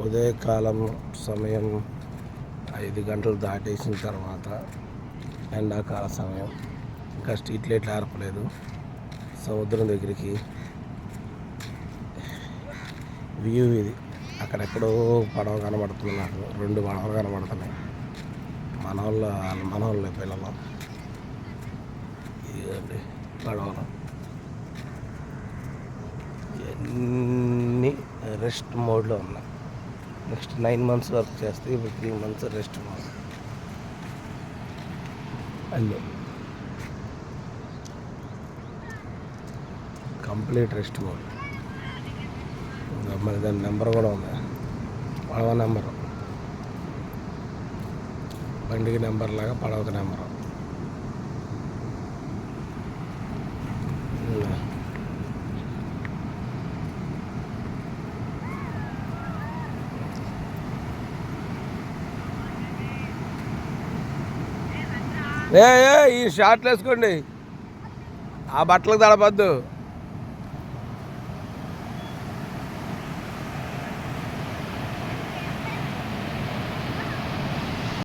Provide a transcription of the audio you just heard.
ఉదయకాలం సమయం 5 గంటలు దాటేసిన తర్వాత ఎండాకాల సమయం, ఇంకా స్ట్రీట్ లైట్లు ఆర్పలేదు. సముద్రం దగ్గరికి వ్యూ ఇది. అక్కడెక్కడో పడవ కనబడుతుంది, నాకు 2 పడవలు కనబడుతున్నాయి. మనోళ్ళ పిల్లలు ఇదండి పడవలు. ఇవన్నీ రెస్ట్ మోడ్లో ఉన్నాయి. నెక్స్ట్ 9 months వర్క్ చేస్తే ఇప్పుడు 3 months రెస్ట్ మోడ్. అన్నీ కంప్లీట్ రెస్ట్ మోడ్. మరి దాని నెంబర్ కూడా ఉంది, పడవ నెంబరు. బండికి నెంబర్ లాగా పడవకి నెంబరు. ఈ షార్ట్లు వేసుకోండి, ఆ బట్టలకు తడపద్దు.